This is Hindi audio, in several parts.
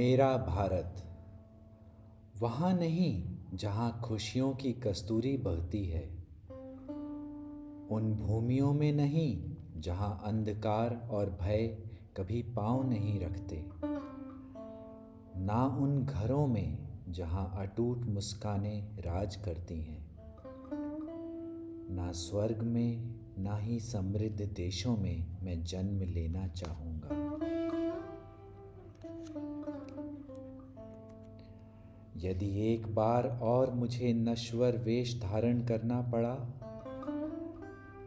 मेरा भारत वहाँ नहीं जहाँ खुशियों की कस्तूरी बहती है, उन भूमियों में नहीं जहाँ अंधकार और भय कभी पाँव नहीं रखते, ना उन घरों में जहाँ अटूट मुस्कानें राज करती हैं, ना स्वर्ग में ना ही समृद्ध देशों में मैं जन्म लेना चाहूँगा। यदि एक बार और मुझे नश्वर वेश धारण करना पड़ा,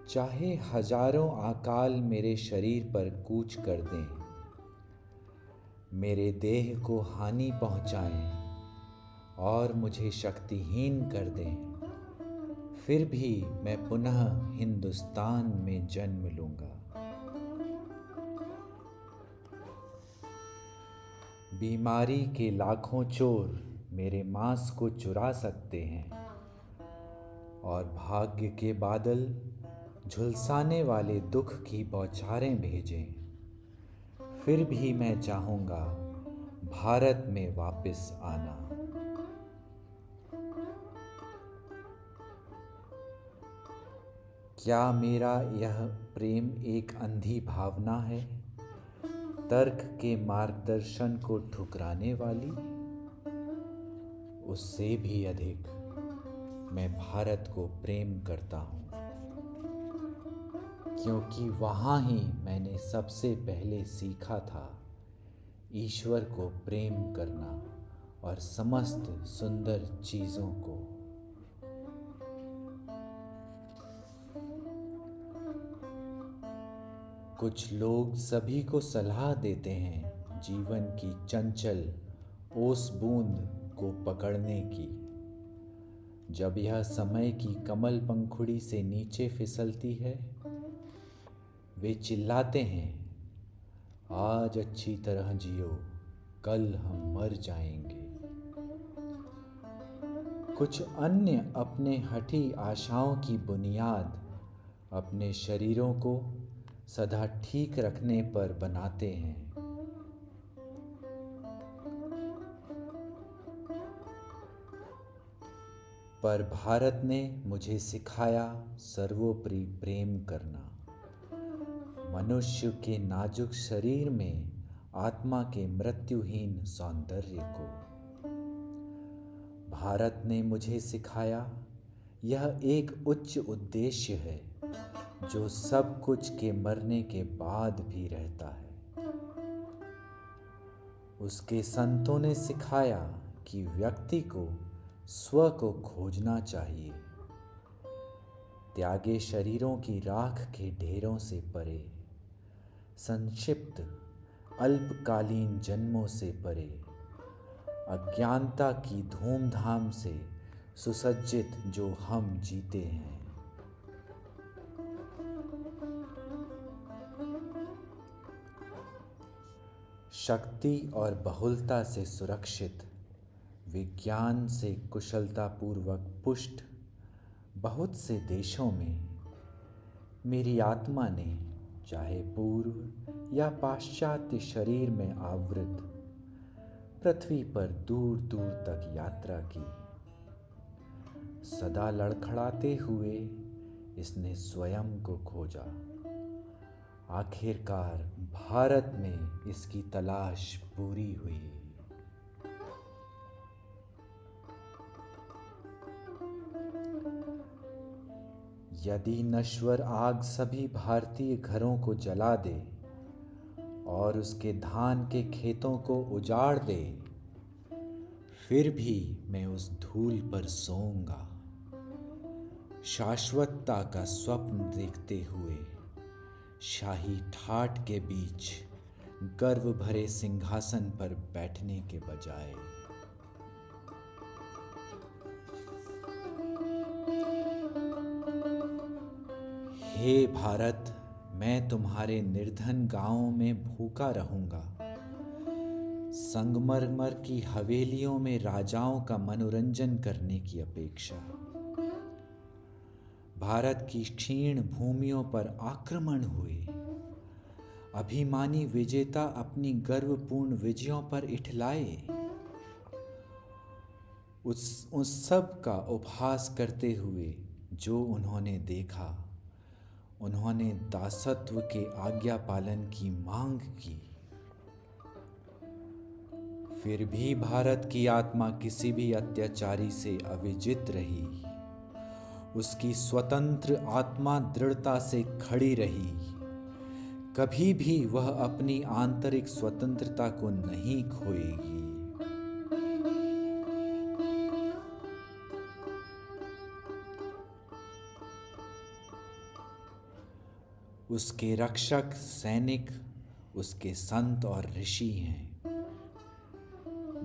चाहे हजारों अकाल मेरे शरीर पर कूच कर दें, मेरे देह को हानि पहुंचाएं और मुझे शक्तिहीन कर दें, फिर भी मैं पुनः हिंदुस्तान में जन्म लूंगा। बीमारी के लाखों चोर मेरे मांस को चुरा सकते हैं और भाग्य के बादल झुलसाने वाले दुख की बौछारें भेजें, फिर भी मैं चाहूँगा भारत में वापस आना। क्या मेरा यह प्रेम एक अंधी भावना है, तर्क के मार्गदर्शन को ठुकराने वाली? उससे भी अधिक मैं भारत को प्रेम करता हूँ, क्योंकि वहाँ ही मैंने सबसे पहले सीखा था ईश्वर को प्रेम करना और समस्त सुंदर चीज़ों को। कुछ लोग सभी को सलाह देते हैं जीवन की चंचल ओस बूंद को पकड़ने की। जब यह समय की कमल पंखुड़ी से नीचे फिसलती है, वे चिल्लाते हैं, आज अच्छी तरह जियो, कल हम मर जाएंगे। कुछ अन्य अपने हठी आशाओं की बुनियाद अपने शरीरों को सदा ठीक रखने पर बनाते हैं। पर भारत ने मुझे सिखाया सर्वोपरि प्रेम करना। मनुष्य के नाजुक शरीर में आत्मा के मृत्युहीन सौंदर्य को। भारत ने मुझे सिखाया यह एक उच्च उद्देश्य है जो सब कुछ के मरने के बाद भी रहता है। उसके संतों ने सिखाया कि व्यक्ति को स्व को खोजना चाहिए, त्यागे शरीरों की राख के ढेरों से परे, संक्षिप्त अल्पकालीन जन्मों से परे, अज्ञानता की धूमधाम से सुसज्जित जो हम जीते हैं। शक्ति और बहुलता से सुरक्षित, विज्ञान से कुशलतापूर्वक पुष्ट बहुत से देशों में मेरी आत्मा ने चाहे पूर्व या पाश्चात्य शरीर में आवृत पृथ्वी पर दूर दूर तक यात्रा की। सदा लड़खड़ाते हुए इसने स्वयं को खोजा। आखिरकार भारत में इसकी तलाश पूरी हुई। यदि नश्वर आग सभी भारतीय घरों को जला दे और उसके धान के खेतों को उजाड़ दे, फिर भी मैं उस धूल पर सोऊंगा, शाश्वतता का स्वप्न देखते हुए, शाही ठाठ के बीच गर्व भरे सिंहासन पर बैठने के बजाय। हे भारत, मैं तुम्हारे निर्धन गांवों में भूखा रहूंगा, संगमरमर की हवेलियों में राजाओं का मनोरंजन करने की अपेक्षा। भारत की क्षीण भूमियों पर आक्रमण हुए, अभिमानी विजेता अपनी गर्वपूर्ण विजयों पर इठलाए। उस सब का उपहास करते हुए जो उन्होंने देखा, उन्होंने दासत्व के आज्ञा पालन की मांग की। फिर भी भारत की आत्मा किसी भी अत्याचारी से अविजित रही। उसकी स्वतंत्र आत्मा दृढ़ता से खड़ी रही। कभी भी वह अपनी आंतरिक स्वतंत्रता को नहीं खोएगी। उसके रक्षक सैनिक उसके संत और ऋषि हैं,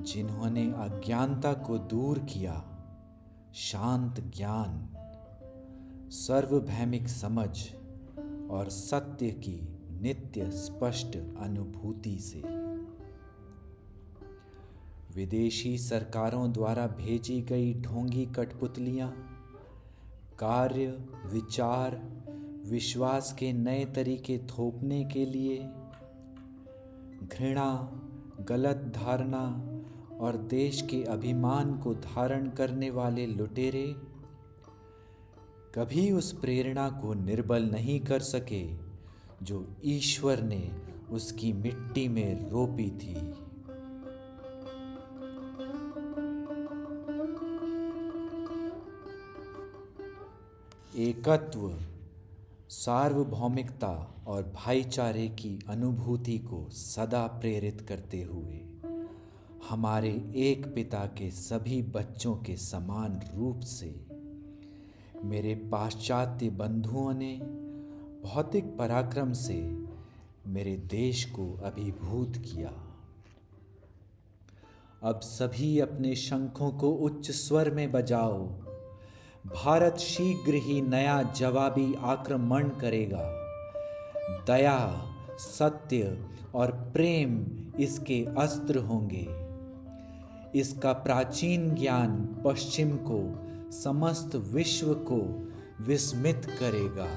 जिन्होंने अज्ञानता को दूर किया, शांत ज्ञान, सार्वभौमिक समझ और सत्य की नित्य स्पष्ट अनुभूति से। विदेशी सरकारों द्वारा भेजी गई ढोंगी कठपुतलियां कार्य, विचार, विश्वास के नए तरीके थोपने के लिए, घृणा, गलत धारणा और देश के अभिमान को धारण करने वाले लुटेरे कभी उस प्रेरणा को निर्बल नहीं कर सके जो ईश्वर ने उसकी मिट्टी में रोपी थी। एकत्व, सार्वभौमिकता और भाईचारे की अनुभूति को सदा प्रेरित करते हुए हमारे एक पिता के सभी बच्चों के समान रूप से मेरे पाश्चात्य बंधुओं ने भौतिक पराक्रम से मेरे देश को अभिभूत किया। अब सभी अपने शंखों को उच्च स्वर में बजाओ। भारत शीघ्र ही नया जवाबी आक्रमण करेगा। दया, सत्य और प्रेम इसके अस्त्र होंगे। इसका प्राचीन ज्ञान पश्चिम को, समस्त विश्व को विस्मित करेगा।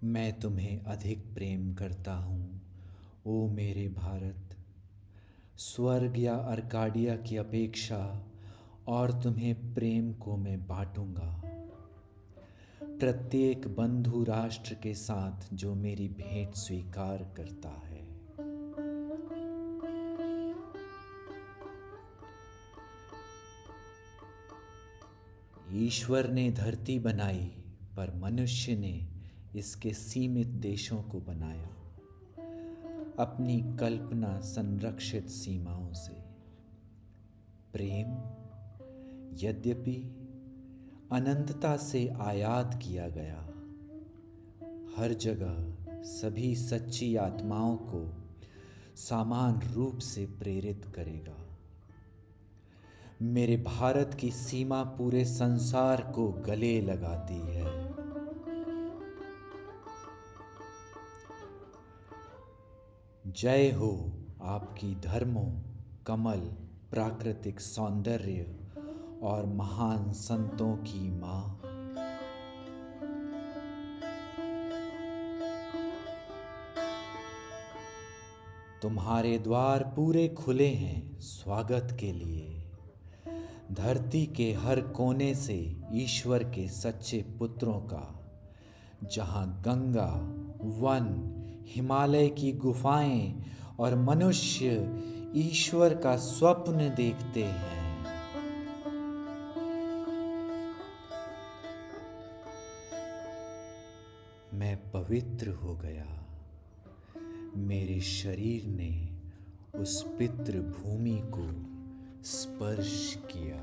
मैं तुम्हें अधिक प्रेम करता हूँ, ओ मेरे भारत। स्वर्ग या अर्काडिया की अपेक्षा और तुम्हें प्रेम को मैं बांटूंगा। प्रत्येक बंधु राष्ट्र के साथ जो मेरी भेंट स्वीकार करता है। ईश्वर ने धरती बनाई, पर मनुष्य ने इसके सीमित देशों को बनाया, अपनी कल्पना संरक्षित सीमाओं से। प्रेम यद्यपि अनंतता से आयात किया गया, हर जगह सभी सच्ची आत्माओं को समान रूप से प्रेरित करेगा। मेरे भारत की सीमा पूरे संसार को गले लगाती है। जय हो आपकी धर्मों, कमल, प्राकृतिक सौंदर्य और महान संतों की मां। तुम्हारे द्वार पूरे खुले हैं स्वागत के लिए। धरती के हर कोने से ईश्वर के सच्चे पुत्रों का, जहां गंगा, वन, हिमालय की गुफाएं और मनुष्य ईश्वर का स्वप्न देखते हैं। मैं पवित्र हो गया। मेरे शरीर ने उस पितृ भूमि को स्पर्श किया।